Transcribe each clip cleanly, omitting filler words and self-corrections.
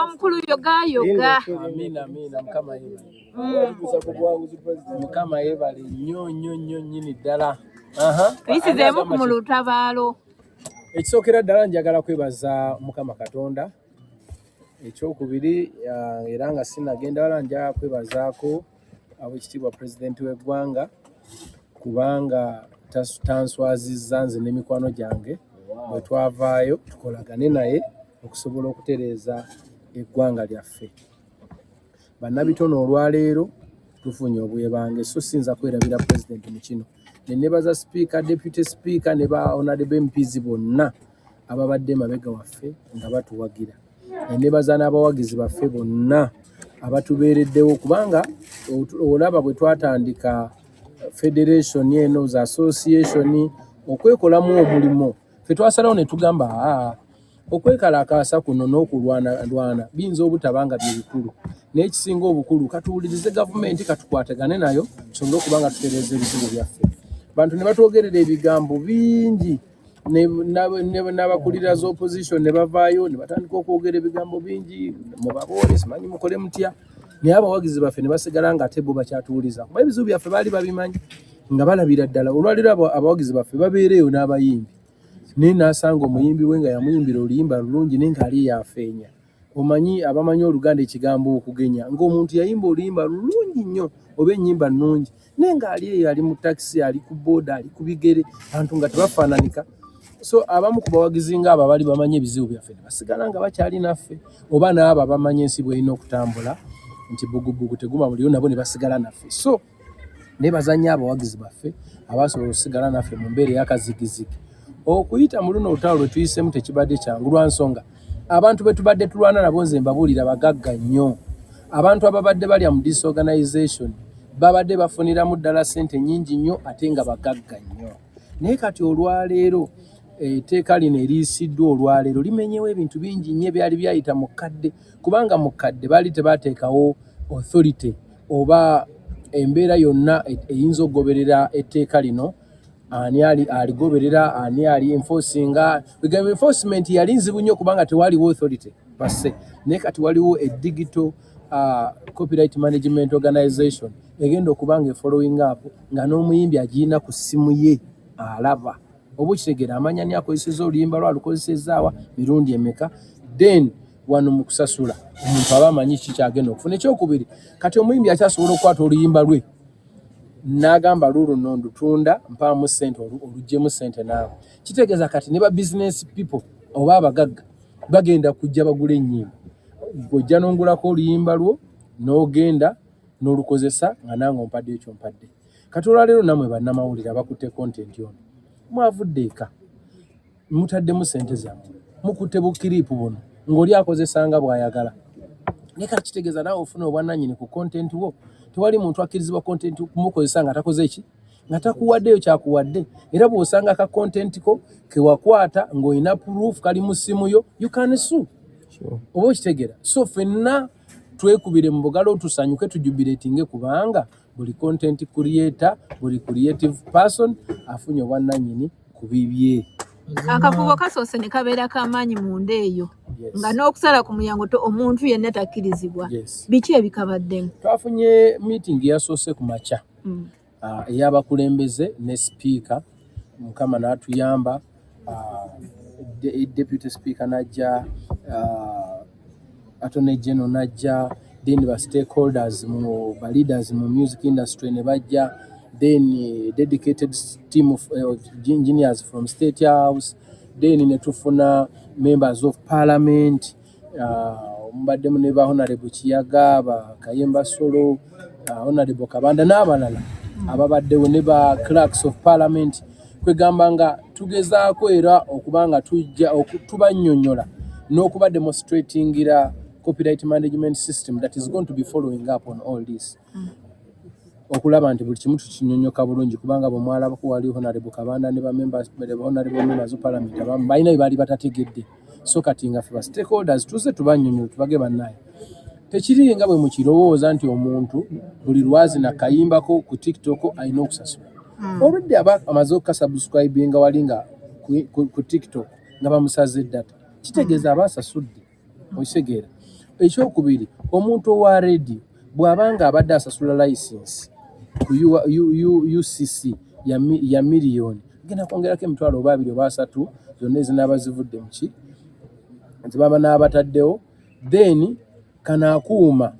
Omukulu yoga. Amina mukama yebale nnyo nnyini ddala. Tuyisizeemu ku mulutabaalo. Ekisookera ddala njagala kwebaza Mukama Katonda. Ekyokubiri era nga sinagenda wala njagala kwebazaako Oweekitiibwa Pulezidenti w'eggwanga kubanga tanswazizza nze n'emikwano gyange bwe twavaayo tukolagane naye okusobola okutereeza eggwanga lyaffe. Bannabitono olwaleero tufunye obwebange so sinza kwerabira Pulezidenti mu kino. Ne nebaza Speaker, Deputy Speaker ne ba Honorable MPs bonna ababadde mabega waffe nga batuwagira. Ne nebaza n'abawagizi baffe bonna abatubeereddewo kubanga olaba bwe twatandika federation eno za association okwekolamu omulimo ffe twasalawo ne tugamba okwekalakaasa kuno n'okulwana biyinza obutabanga bye bikulu naye ekisinga obukulu katuwulirize gavumenti katukwatagane nayo tusonge okubanga tutereeza ebizibu byaffe. Bantu ne batwogerera ebigambo bingi n'abakulira z'opposition ne bavaayo ne batandika okwogera ebigambo bingi mubaboole simanyi mukole mutya naye abawagizi baffe ne basigala nga ate bo bakyatuwuliza kuba ebizibu byaffe baali babimanyi nga balabira ddala. Olwaliro abawagizi baffe babeereyo n'abayimbi naye n'asanga omuyimbi we nga yamuyimbira oluyimba lulungi naye ng'ali yafeenya. Omanyi abamanyi Oluganda ekigambo okugenya ng'omuntu yayimba oluyimba lulungi nnyo oba ennyimba nnungi naye ng'ali eyo ali mu takisi ali ku booda ali ku bigere abantu nga tebafaananika. So abamu ku bawagizi ng'abo abali bamanyi ebizibu byaffe ne basigala nga bakyali naffe oba n'abo abamanyi ensi bw'erina okutambula nti bugubugu teguma buliyo nabo ne basigala naffe. So nebazanya abawagizi baffe abasobola okusigala naffe mu mbeera ey'akazigizigi. Okuyita mu luno olutalo lwe tuyisemu tekibadde kyangu lwa nsonga abantu be tubadde tulwana nabo nze mbabuulira bagagga nnyo. Abantu ababadde balya mu disorganization babadde bafuniramu ddala ssente nnyingi nnyo ate nga bagagga nnyo. Naye kati olwaleero etteeka lino eriisiddwa olwaleero limenyewo ebintu bingi nnyo ebyali byayita mu kadde kubanga mu kadde baali tebaateekawo authority oba embeera yonna eyinza okugoberera etteeka lino. Ani aligoberera ani ali enforcinga bigambo enforcement yali nzibu nnyo kubanga tewaliwo authority basse. Naye kati waliwo a digital copyright management organization egenda okubanga following up nga n'omuyimbi agirina ku ssimu ye alaba oba kitegera amanya ni akozeseza oluyimba lwa lukozesezaawa mirundi emeka then wano mu kusasula omuntu aba amanyi kikyagenda okufuna. Ekyokubiri kati omuyimbi akyasobola okukwata oluyimba lwe n'agamba luno ndutunda mpaamu ssente oluggyemu ssente naawe. Kitegeeza kati ne ba business people oba abagagga bagenda kujja bagula ennyimba gojja n'ongulako oluyimba lwo n'ogenda n'olukozesa nga nange ompadde ekyo mpadde. Kati olwaleero nammwe bannamawulire abakutte content ono mwavudde eka mutaddemu ssente zammwe mukutte bukiriipu buno ng'oli akozesanga bw'ayagala. Naye kati kitegeeza naawe ofuna obwannannyini ku content wo. Tewali muntu akkirizibwa content kumukozesa nga takoze eki nga takuwaddeyo kyakuwadde. Era bw'osanga ka content ko kewakwata ng'olina proof kali mu ssimu yo you can sue. Oba okitegeera. So ffenna twekubire mu bugalo tusanyuke tujubilatinge kubanga buli content creator buli creative person afunye obwannannyini ku bibye. Akakubo kasoose ne kabeera k'amaanyi munda eyo nga n'okusala ku muyango omuntu yenna takkirizibwa. Biki ebikabaddemu? Twafunye meeting yasoose ku makya ey'abakulembeze ne speaker Mukama n'atuyamba. Deputy Speaker najja, Attorney General najja, then ba stakeholders ba leaders mu music industry ne bajja, then dedicated team of engineers from State House, then ne tufuna members of parliament, mbaddemu ne ba Honorable Kiyaga, ba Kayemba Solo, Honorable Kabanda n'abalala ababaddewo ne ba clerks of parliament. Kwegamba nga tugezaako era okubanga tujja okutubannyonnyola n'okuba demonstratingira copyright management system that is going to be following up on all this. Okulaba nti buli kimu tukinyonnyoka bulungi kubanga bwe mwalabako wali Honorable Kabanda ne ba honorable members of parliament abamu balina bye baali batategedde. So kati nga ffe ba stakeholders tuze tubannyonnyola tubage bannaye. Tekiri nga bwe mukirowooza nti omuntu buli lwazi na kayimbako ku TikTok alina okusasula. Already amaze okukasubscribinga wali nga ku TikTok nga bamusaze data. kitegeeza abasasudde okitegeera. Ekyokubiri, omuntu owa radio bw'abanga abadde asasula license ku UCC ya miliyoni genda kwongerako emitwalo oba 2 oba 3 zonna ezinaaba zivudde mu ki nti baba n'abataddewo, then kanaakuuma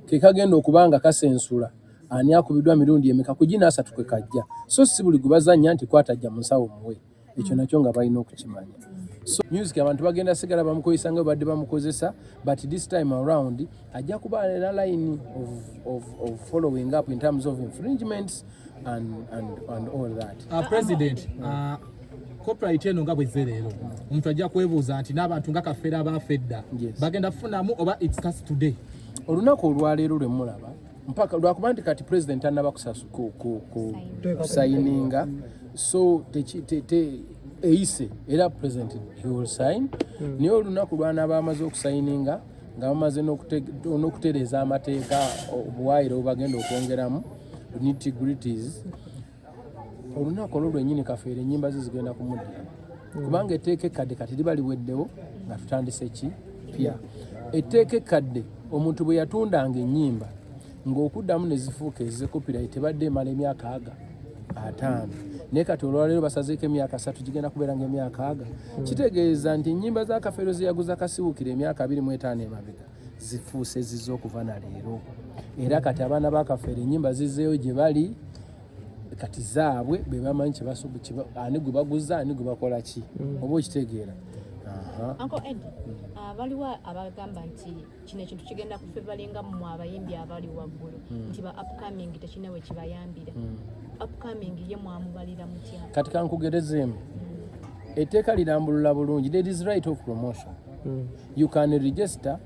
ke kagenda okubanga kasensula ani akubiddwa mirundi emeka kugina 3 kwe kajja, so si buli gubazannya nti kwatajja mu nsawo muwe, ekyo nakyo nga balina okukimanya. So music abantu bagenda sigala bamukozesa nga badde bamukozesa, but this time around ajja kuba era line of following up in terms of infringements and all that. President, copyright eno nga bwezze leero omuntu ajja kwebuuza nti n'abantu nga kafeera abaafedda bagenda kufunamu oba it starts today. Olunaku olwaleero lwe mulaba mpaka lwakuba nti kati president annaba kusayininga, so eyise era president he will sign. Naye olunaku lwanaaba amaze okusayininga nga bamaze n'okutereeza amateeka obuwaayiro bwebagenda okwongeramu nitty-gritties, olunaku olwo lwennyini Kafeero ennyimba ze zigenda kumuddira, kubanga etteeka ekkadde kati liba liweddewo nga tutandise ki pya. Etteeka ekkadde omuntu bwe yatundanga ennyimba ng'okuddamu ne zifuuka eze copyright tebadde emala emyaka 5, naye kati olwaleero basazeeko emyaka 3 gigenda kubeera ng'emyaka 4. Kitegeeza nti ennyimba za Kafeero ze yaguza Kasiwukire emyaka 25 emabega zifuuse zizze okuva na leero, era kati abaana ba Kafeero ennyimba zizzeeyo gye bali kati zaabwe be bamanyi ani gwe baguza ani gwe bakola ki oba okitegeera. Uncle Ed, waliwo abagamba nti kino ekintu kigenda kufevalinga mu abayimbi abali waggulu nti ba upcoming tekina we kibayambira. Upcoming ye mwamubalira mutya? Kati kankugerezeemu etteeka lirambulula bulungi, there is right of promotion. You can register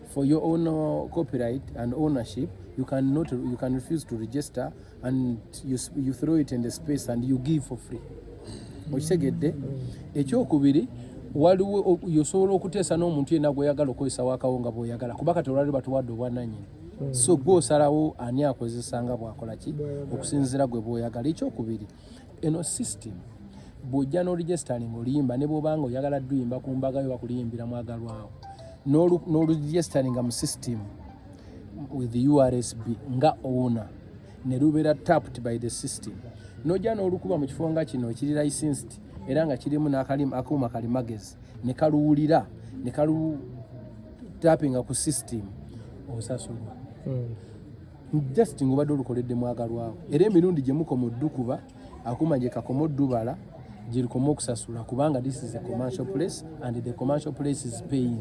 for your own copyright and ownership. You can refuse to register and you throw it in the space and you give for free. Okitegeedde? Ekyokubiri waliwo yosobola okuteesa n'omuntu yenna gw'oyagala okozesa wakawunga bw'oyagala kuba kati olwali batuwadde obwannannyini, so gw'osalawo ani akozesa nga bw'akola ki okusinziira gwe bw'oyagala. Ekyokubiri, eno system bw'ojja n'oregistering oluyimba ne bw'obanga oyagala duyimba ku mbaga yo bakuliyimbira mwagalwawo n'oluregisteringa mu system with the URSB nga owner ne lubeera tapped by the system, n'ojja n'olukuba mu kifo nga kino ekiri licensed era nga kirimu n'akuuma kalimagezi ne kaluwulira ne kalutapinga ku system osasulwa just ng'obadde olukoledde mwagalwawo, era emirundi gye mukoma oddukuba akuuma gye kakoma oddubala gye lukoma okusasula kubanga this is a commercial place and the commercial place is paying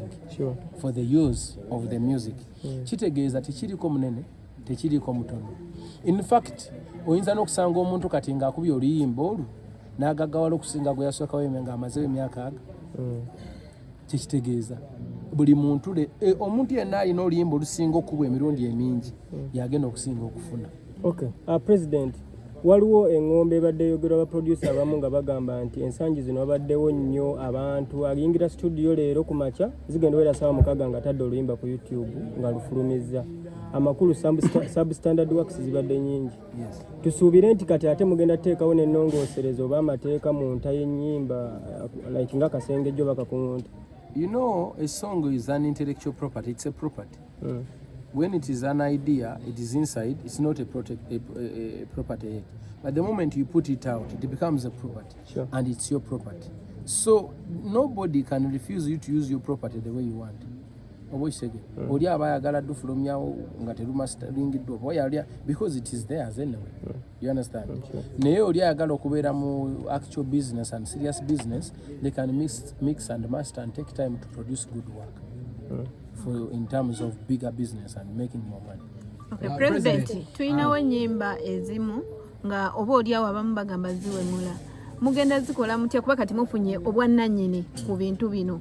for the use of the music. Kitegeeza tekiriko munene tekiriko mutono. In fact oyinza n'okusanga omuntu kati ng'akubye oluyimba olwo n'agaggawala okusinga gwe yasookawo nga amazeewo emyaka 4. Kitegeeza buli muntu omuntu yenna alina oluyimba olusinga okubwa emirundi emingi yagenda okusinga okufuna. Okay. President, waliwo engombe ebadde yogerwa abaproducer abamu nga bagamba nti ensangi zino babaddewo nnyo abantu ayingira studio leero ku makya zigenda wera sawa mukaga nga tadde oluyimba ku YouTube nga lufulumizza amakulu substandard works zibadde nyingi. Tusuubire nti kati ate mugenda teekawo n'ennongooserezo oba amateeka mu nta y'ennyimba like nga kasengejjo bakakungunta. You know, a song is an intellectual property. It's a property. When it is an idea, it is inside. It's not a property yet. But the moment you put it out, it becomes a property, and it's your property. So nobody can refuse you to use your property the way you want. Oli abayagala dufulumyawo nga terumasteringidwa boyalya because it is theirs anyway. You understand? Naye oli ayagala okubeera mu actual business and serious business, they can mix and master and take time to produce good work for in terms of bigger business and making more money. Okay, President, tulinawo ennyimba ezimu nga oba oli awo abamu bagamba ziwemula. Mugenda zikola mutya kuba kati mufunye obwannannyini ku bintu bino?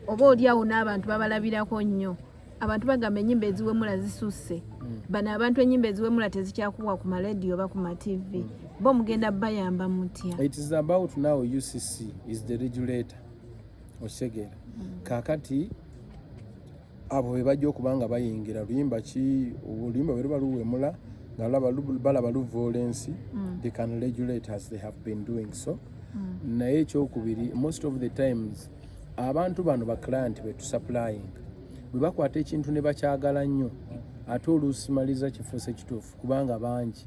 Oba oli awo n'abantu babalabirako nnyo. Abantu bagamba ennyimba eziwemula zisusse. Bano abantu ennyimba eziwemula tezikyakubwa ku maladio oba ku ma TV. Bo mugenda bayamba mutya? It is about now UCC is the regulator. Osegeera. Kakati abo be bajja okubanga bayingira luyimba ki oluyimba bwe luba luwemula nga balaba lu violence, they can regulate as they have been doing so. Naye ekyokubiri, most of the times abantu bano ba client betu supplying bwe bakwata ekintu ne bakyagala nnyo ate oluusi maliza kifuuse kituufu kubanga bangi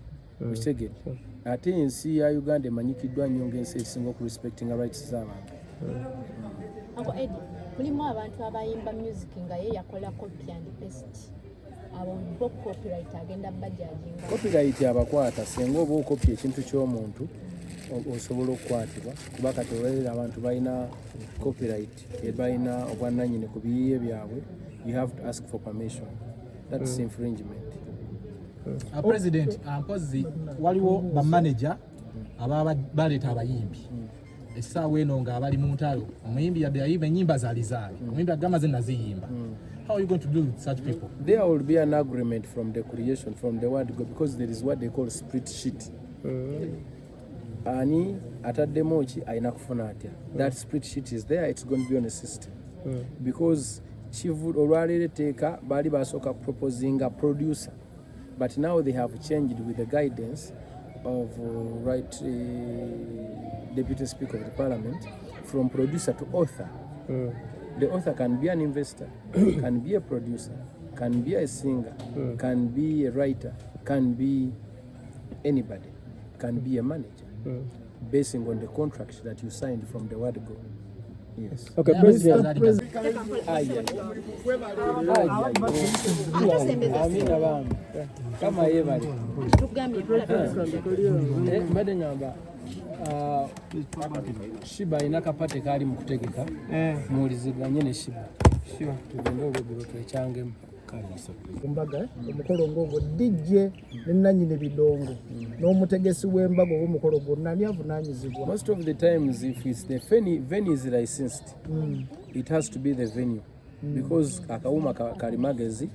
okitegedde ate ensi ya Uganda emanyikiddwa nnyo ng'ensi esinga okurespectinga rights z'abantu. Uncle Eddie, mulimu abantu abayimba music nga ye yakola copy and paste. Abo bo copyright agenda bajajinga. Copyright abakwata senga oba okopya ekintu ky'omuntu osobola okukwatibwa kuba kati olwaliro abantu balina copyright balina obwannannyini ku biyiiye byabwe, you have to ask for permission. That's infringement. President mpozi waliwo bamanager ababa baleeta abayimbi essaawa eno nga abali mu ntalo omuyimbi yadde yayimba ennyimba zaalizaali omuyimbi agamba ze naziyimba. How are you going to deal with such people? There will be an agreement from the creation, from the word go, because there is what they call split sheet. Ani ataddemu ki ayina kufuna atya. That split sheet is there, it's going to be on a system. Because olwaleero etteeka baali basooka proposing a producer, but now they have changed with the guidance of Deputy Speaker of the Parliament, from producer to author. The author can be an investor, can be a producer, can be a singer, can be a writer, can be anybody, can be a manager, basing on the contract that you signed from the word go. Yes. Okay, President. Kama yebali. Mbade nyamba. Shiba ina kapate kali mu kutegeka. Muuliziganye ne Shiba. Shiba tugende olugero twechangemu. Mbaga omukolo ng'ogwo DJ n'ennyini bidongo n'omutegesi w'embaga w'omukolo gwonna ani avunaanyizibwa? Most of the times if it's the venue is licensed, it has to be the venue. Because akawuma kalimagezi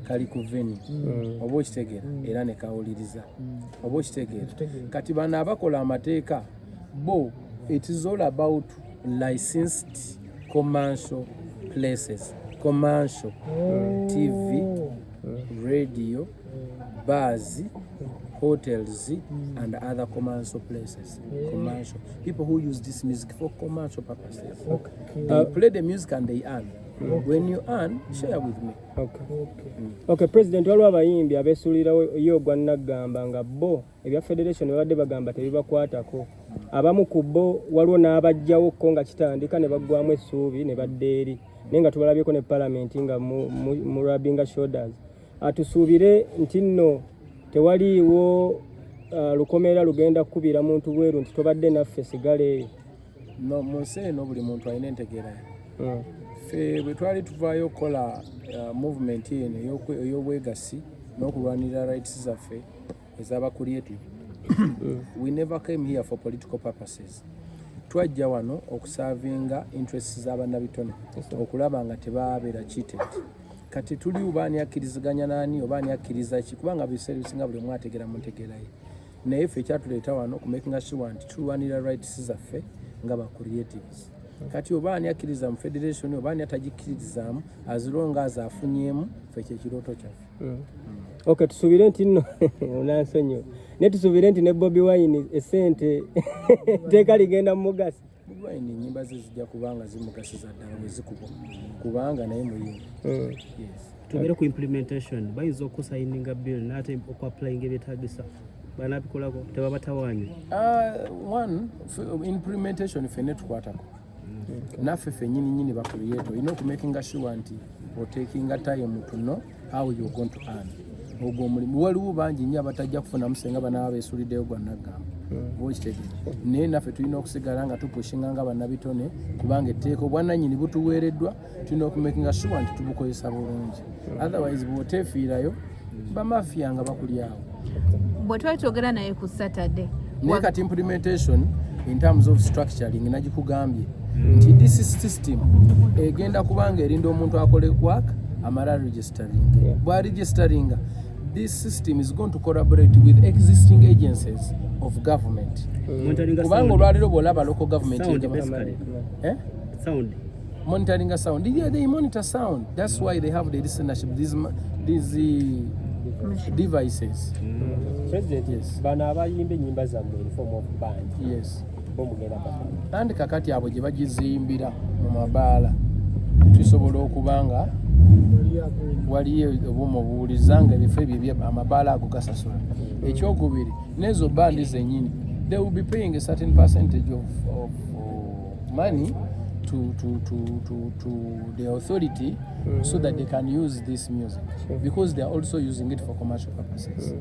kali ku venue oba okitegeera era ne kawuliriza oba okitegeera kati bano abakola amateeka bo it is all about licensed commercial places, commercial TV, radio, bars, hotels and other commercial places. Commercial people who use this music for commercial purposes. They play the music and they earn. When you earn, share with me. Okay, President, waliwo abayimbi abeesuulirawo ye ogwa Naggamba nga bo ebya federation babadde bagamba tebibakwatako. Abamu ku bo waliwo n'abajjawo ko nga kitandika ne baggwamu essuubi ne badda eri. Naye nga tubalabyeko ne Parliament nga mu rubbing shoulders. Atusuubire nti nno tewaliiwo lukomera lugenda kukubira muntu bweru nti tobadde naffe sigala eyo. No, mu nsi eno buli muntu alina entegeera ye. Ffe bwe twali tuvaayo okukola movement eno ey'obwegassi n'okulwanirira rights zaffe ez'aba creative, we never came here for political purposes. Twajja wano okusavinga interests z'abannabitone, okulaba nga tebabeera cheated. Kati tuli oba ani akkiriziganya n'ani oba ani akkiriza ki, kubanga biseera bisinga buli omu ategeera mu ntegeera ye. Naye ffe ekyatuleeta wano ku making sure nti tulwanirira rights zaffe nga ba creatives. Kati oba ani akkiriza mu federation oba ani atagikkiririzaamu azilonga azaafunyemu ffe kyekirooto kyaffe. Okay, tusuubire nti nno onansonyiwa naye tusuubire nti ne Bobi Wine essente teeka ligenda mu mugasi. Bobi Wine ennyimba ze zijja kubanga zimugasiza ddala bwe zikubwa kubanga naye muyimbi. Tugere ku implementation bayinza okusayininga bill n'ate okuapplyinga ebyetaagisa banabikolako tebabatawaanya. One implementation ffenna tukwatako naffe ffennyini nnyini bakuliyeeto olina okumakinga sure nti otakinga time to know how you going to earn. Ogwo omulimu waliwo bangi nnyo abatajja kufunamu senga banaaba beesuuliddeyo gwa Naggamba okitegeera. Naye naffe tulina okusigala nga tupushinga nga bannabitone kubanga etteeka obwannannyini butuweereddwa, tulina okumakinga sure nti tubukozesa bulungi. Otherwise bw'oteefiirayo bamafiya nga bakulyawo. Bwe twali twogera naye ku Saturday. Naye kati implementation in terms of structuring nagikugambye nti this system egenda kubanga erinda omuntu akole work amala registering. Bwa registering, this system is going to collaborate with existing agencies of government. Kubanga olwaliro bw'olaba local government Sound. Monitoring sound. Yeah, they monitor sound. That's why they have the listenership. These devices. President, yes. Bano abayimba ennyimba zammwe in form of band. Yes. omugenda bafana kandi kakati abo gye bagizimbira mu mabaala tusobola okubanga waliyo obumu obuwuliza nga ebifo ebyo amabaala ago gasasula. Ekyokubiri n'ezo bandi zennyini they will be paying a certain percentage of money to the authority so that they can use this music because they are also using it for commercial purposes.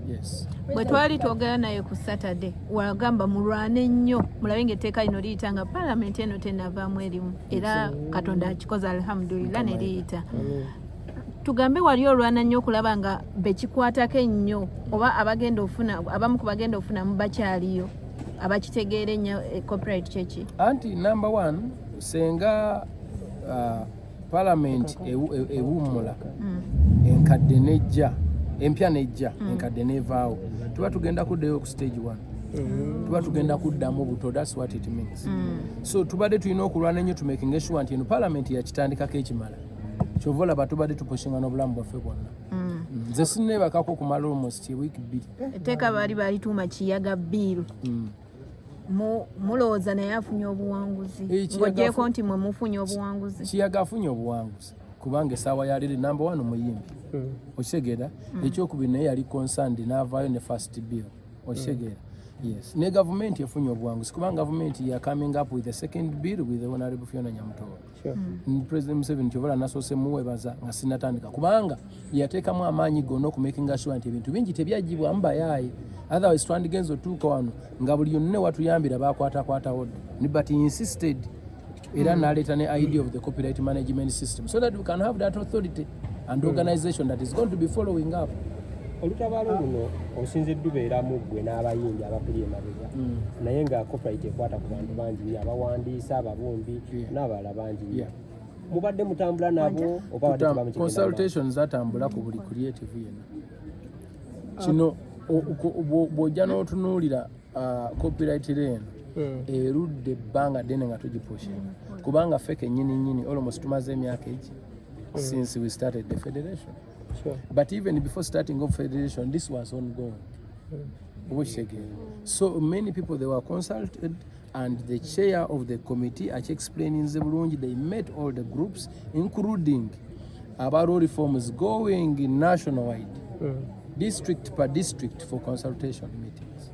Yes. Bwe twali twogera naye ku Saturday wagamba mulwane nnyo mulabe ng'etteeka lino liyita nga paalamenti eno tennavaamu erimu era Katonda akikoze alhamdulillah ne liyita. Tugambe wali olwana nnyo okulaba nga bekikwatako ennyo oba abagenda ofuna abamu ku bagenda ofuna mu bakyaliyo abakitegeera ennyo copyright kyeki. Anti number one senga parliament ewummula enkadde nejja empya nejja enkadde nevaawo tuba tugenda kuddayo ku stage 1 tuba tugenda kuddamu buto. That's what it means. So tubadde tulina okulwana ennyo to making sure nti eno parliament yakitandikako ekimala kyova olaba tubadde tupushinga n'obulamu bwaffe bwonna. Nze sinneebakako okumala almost a week 2. Etteeka baali balituuma kiyaga bill. Mulowooza naye afunye obuwanguzi ng'ogyeko nti mwe mufunye obuwanguzi. Kiyaga afunye obuwanguzi kubanga essaawa yaliri number 1 omuyimbi okitegeera. Ekyokubiri naye yali concerned n'avaayo ne first bill okitegeera. Yes, ne gavumenti efunye obuwanguzi kubanga gavumenti ya coming up with the second bill with the Honorable Fiona Nyamutola. President Museveni kyobola nasoose muwebaza nga sinatandika kubanga yateekamu amaanyi gonna okumakinga sure nti ebintu bingi tebyagibwamu bayaaye. Otherwise twandigenza otuuka wano nga buli yonna watuyambira bakwatakwatawo but he insisted era n'aleeta ne idea of the copyright management system so that we can have that authority and organization that is going to be following up. Olutabaalo luno osinzidde beeramu ggwe n'abayimbi abakuli emabega naye nga copyright ekwata ku bantu bangi nnyo abawandiisi ababumbi n'abalala bangi nnyo. Mubadde mutambula nabo oba consultations zatambula ku buli creative yenna. Kino bw'ojja n'otunuulira copyright eno erudde ebbanga ddene nga tugipushinga kubanga ffe kennyini almost tumaze emyaka egi since we started the federation. Sure. But even before starting of federation, this was ongoing. So many people, they were consulted and the chair of the committee, actually explaining the Burundi, they met all the groups, including about all reforms going nationwide, district per district for consultation meetings.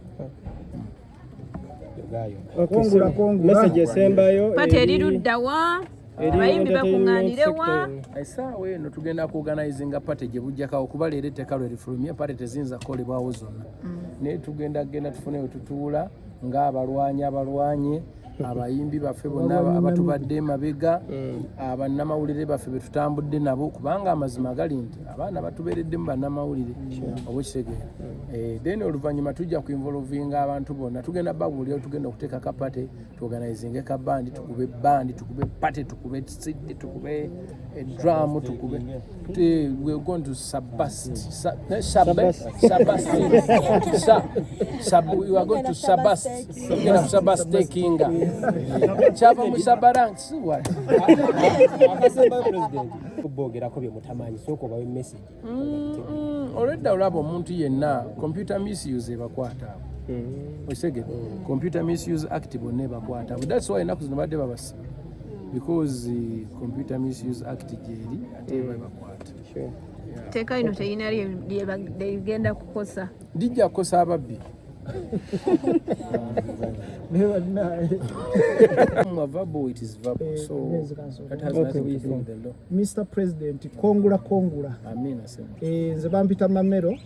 Message esembayo pati eriruddawa abayimbi bakuŋŋaanirewa essaawa eno tugenda kuorganizinga pate gye bujjakawo kuba leero etteeka lwe lifulumye pate teziyinza kukolebwawo zonna naye tugenda tufune we tutuula ng'abalwanye abayimbi baffe bonna abatubadde emabega bannamawulire baffe be tutambudde nabo kubanga amazima gali nti abaana batubeereddemu bannamawulire oba kitegeera. Then oluvannyuma tujja kuinvolvinga abantu bonna tugenda babuulira tugenda okuteeka kapate tuorganizinge kabandi tukube bandi tukube pate tukube sidde tukube drum tukube we're going to we are going to sabast taking chava musabaranks akasembayo president kubogerako bye mutamanyi soko bawe message olwedda olaba omuntu yenna computer misuse ebakwata osege computer misuse act bonna ebakwata that's why enaku zino badde babasiba because computer misuse act gyeri ate ebakwata. Teeka lino terina ligenda kukosa lijja kukosa ababbi. Verbal, it is verbal, so that has nothing to do with the law. Mr. President, kongula. Amina. Nze bampita Mamero.